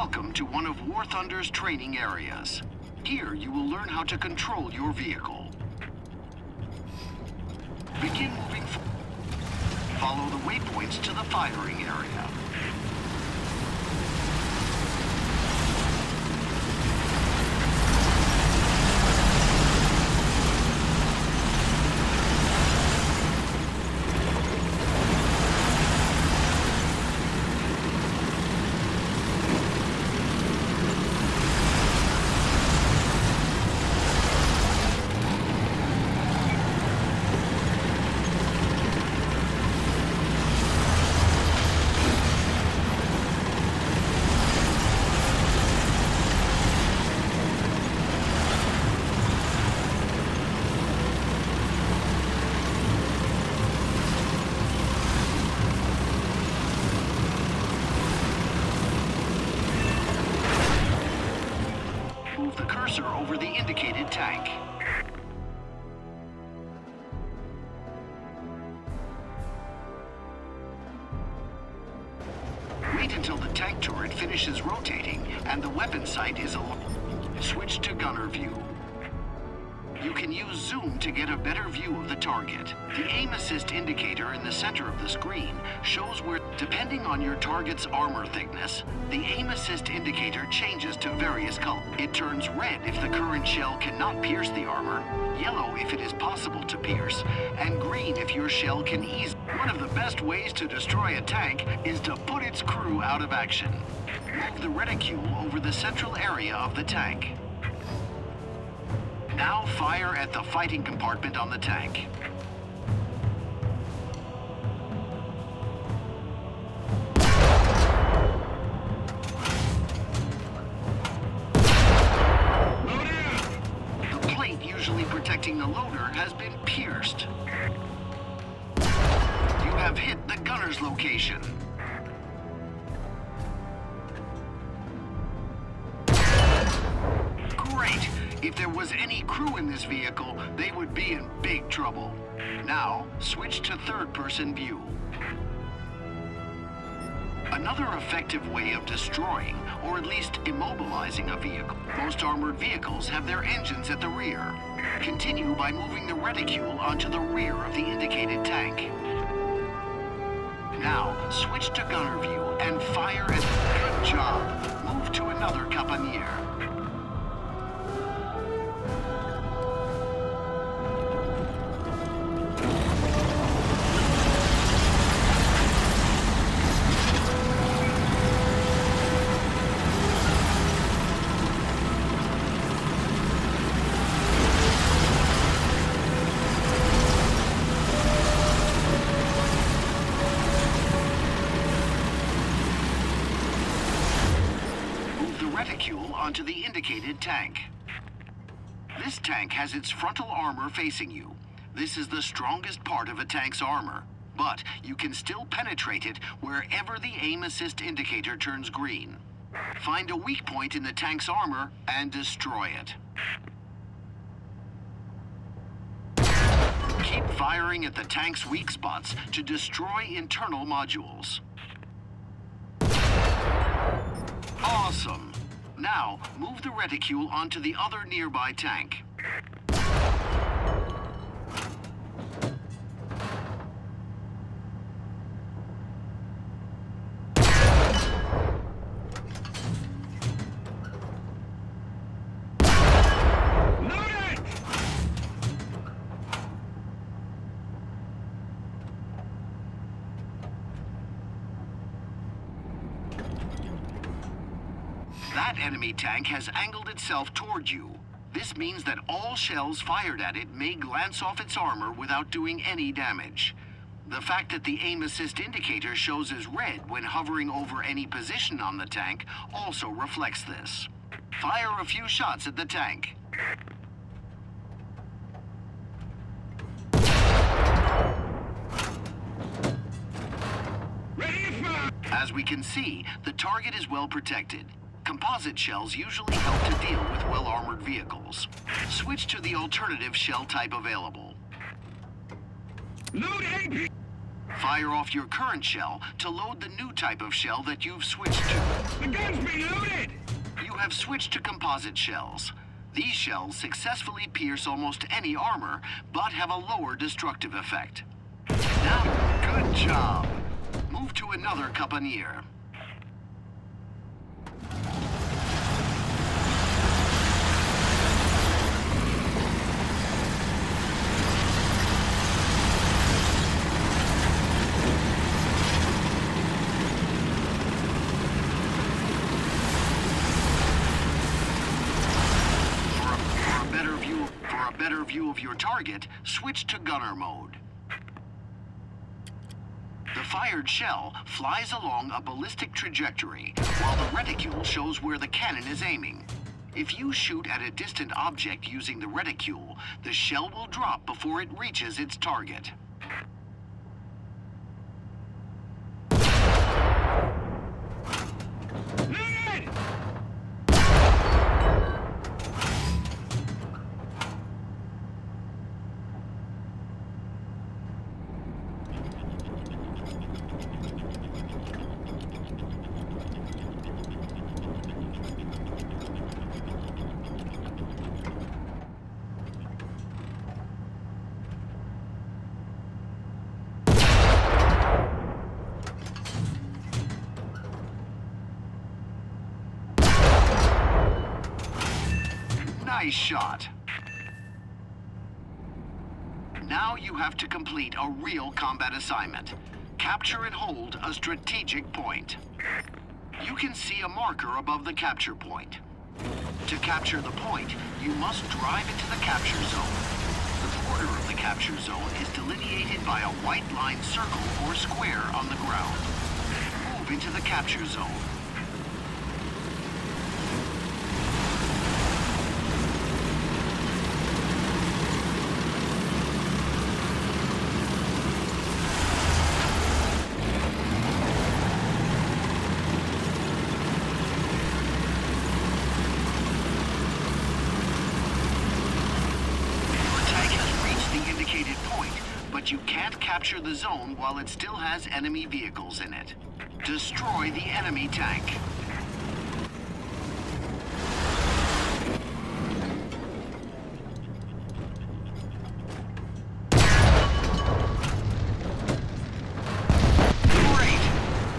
Welcome to one of War Thunder's training areas. Here you will learn how to control your vehicle. Begin moving forward. Follow the waypoints to the firing area. Move the cursor over the indicated tank. Wait until the tank turret finishes rotating and the weapon sight is aligned. Switch to gunner view. You can use zoom to get a better view of the target. The aim assist indicator in the center of the screen shows where, depending on your target's armor thickness, the aim assist indicator changes to various colors. It turns red if the current shell cannot pierce the armor, yellow if it is possible to pierce, and green if your shell can ease. One of the best ways to destroy a tank is to put its crew out of action. Move the reticule over the central area of the tank. Now fire at the fighting compartment on the tank. The plate usually protecting the loader has been pierced. You have hit the gunner's location. Great! If there was any crew in this vehicle, they would be in big trouble. Now, switch to third-person view. Another effective way of destroying, or at least immobilizing a vehicle. Most armored vehicles have their engines at the rear. Continue by moving the reticule onto the rear of the indicated tank. Now, switch to gunner view and fire at... Good job. Move to another caponier. Reticule onto the indicated tank. This tank has its frontal armor facing you. This is the strongest part of a tank's armor, but you can still penetrate it wherever the aim assist indicator turns green. Find a weak point in the tank's armor and destroy it. Keep firing at the tank's weak spots to destroy internal modules. Awesome! Now, move the reticule onto the other nearby tank. That enemy tank has angled itself toward you. This means that all shells fired at it may glance off its armor without doing any damage. The fact that the aim assist indicator shows as red when hovering over any position on the tank also reflects this. Fire a few shots at the tank. As we can see, the target is well protected. Composite shells usually help to deal with well-armored vehicles. Switch to the alternative shell type available. Load AP! Fire off your current shell to load the new type of shell that you've switched to. The gun's been loaded! You have switched to composite shells. These shells successfully pierce almost any armor, but have a lower destructive effect. Now, good job. Move to another Caponier. For a better view of your target, switch to gunner mode. The fired shell flies along a ballistic trajectory, while the reticule shows where the cannon is aiming. If you shoot at a distant object using the reticule, the shell will drop before it reaches its target. Loaded! Nice shot. Now you have to complete a real combat assignment. Capture and hold a strategic point. You can see a marker above the capture point. To capture the point, you must drive into the capture zone. The border of the capture zone is delineated by a white line circle or square on the ground. Move into the capture zone. But you can't capture the zone while it still has enemy vehicles in it. Destroy the enemy tank. Great!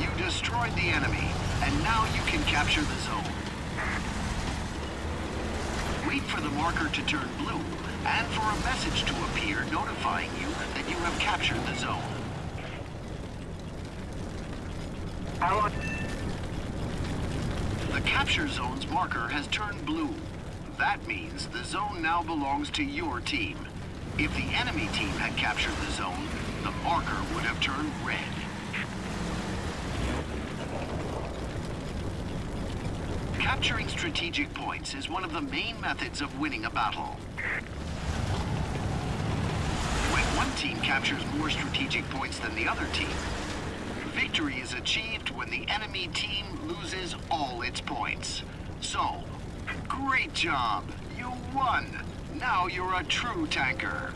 You destroyed the enemy, and now you can capture the zone. Wait for the marker to turn blue, and for a message to appear notifying you that you have captured the zone. The capture zone's marker has turned blue. That means the zone now belongs to your team. If the enemy team had captured the zone, the marker would have turned red. Capturing strategic points is one of the main methods of winning a battle. When one team captures more strategic points than the other team, victory is achieved when the enemy team loses all its points. So, great job! You won! Now you're a true tanker.